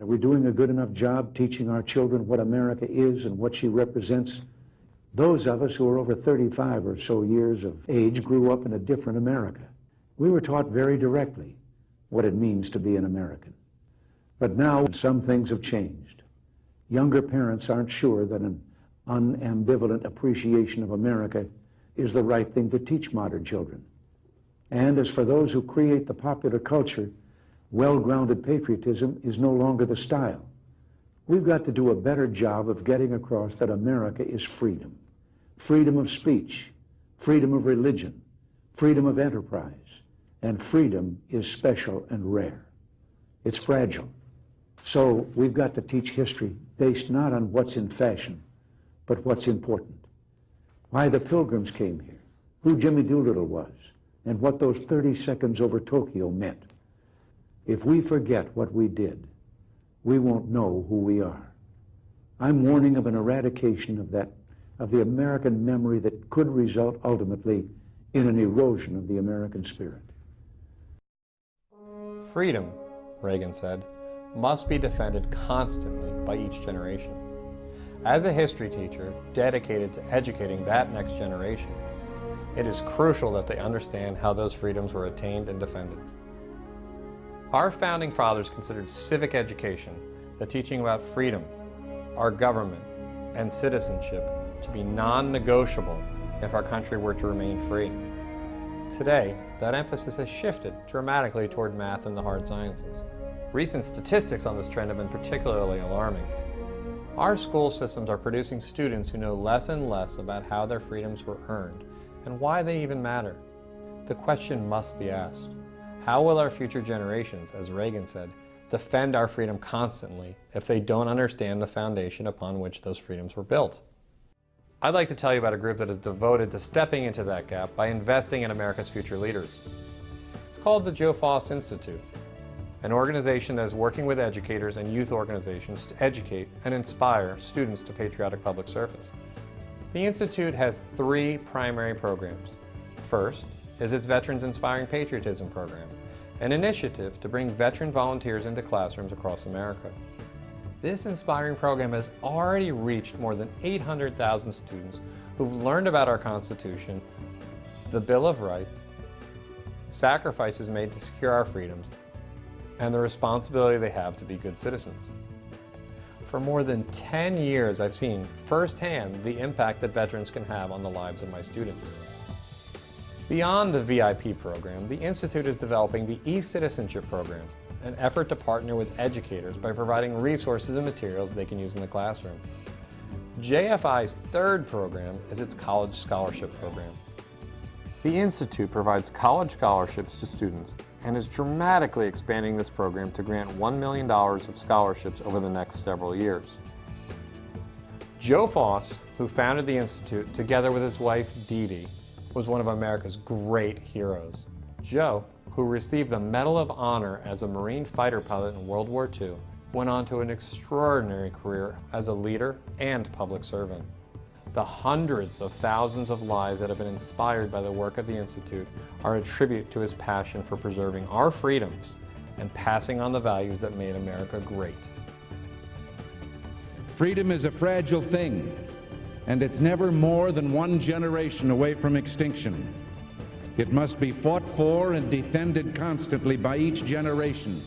Are we doing a good enough job teaching our children what America is and what she represents? Those of us who are over 35 or so years of age grew up in a different America. We were taught very directly what it means to be an American. But now some things have changed. Younger parents aren't sure that an unambivalent appreciation of America is the right thing to teach modern children. And as for those who create the popular culture, well-grounded patriotism is no longer the style. We've got to do a better job of getting across that America is freedom. Freedom of speech, freedom of religion, freedom of enterprise, and freedom is special and rare. It's fragile. So we've got to teach history based not on what's in fashion, but what's important. Why the Pilgrims came here, who Jimmy Doolittle was, and what those 30 seconds over Tokyo meant. If we forget what we did, we won't know who we are. I'm warning of an eradication of the American memory that could result ultimately in an erosion of the American spirit. Freedom, Reagan said, must be defended constantly by each generation. As a history teacher dedicated to educating that next generation, it is crucial that they understand how those freedoms were attained and defended. Our founding fathers considered civic education, the teaching about freedom, our government, and citizenship to be non-negotiable if our country were to remain free. Today, that emphasis has shifted dramatically toward math and the hard sciences. Recent statistics on this trend have been particularly alarming. Our school systems are producing students who know less and less about how their freedoms were earned and why they even matter. The question must be asked: how will our future generations, as Reagan said, defend our freedom constantly if they don't understand the foundation upon which those freedoms were built? I'd like to tell you about a group that is devoted to stepping into that gap by investing in America's future leaders. It's called the Joe Foss Institute, an organization that is working with educators and youth organizations to educate and inspire students to patriotic public service. The Institute has 3 primary programs. First is its Veterans Inspiring Patriotism program, an initiative to bring veteran volunteers into classrooms across America. This inspiring program has already reached more than 800,000 students who've learned about our Constitution, the Bill of Rights, sacrifices made to secure our freedoms, and the responsibility they have to be good citizens. For more than 10 years, I've seen firsthand the impact that veterans can have on the lives of my students. Beyond the VIP program, the Institute is developing the e-citizenship program, an effort to partner with educators by providing resources and materials they can use in the classroom. JFI's 3rd program is its college scholarship program. The Institute provides college scholarships to students and is dramatically expanding this program to grant $1 million of scholarships over the next several years. Joe Foss, who founded the Institute together with his wife Dee Dee, was one of America's great heroes. Joe, who received the Medal of Honor as a Marine fighter pilot in World War II, went on to an extraordinary career as a leader and public servant. The hundreds of thousands of lives that have been inspired by the work of the Institute are a tribute to his passion for preserving our freedoms and passing on the values that made America great. Freedom is a fragile thing, and it's never more than one generation away from extinction. It must be fought for and defended constantly by each generation.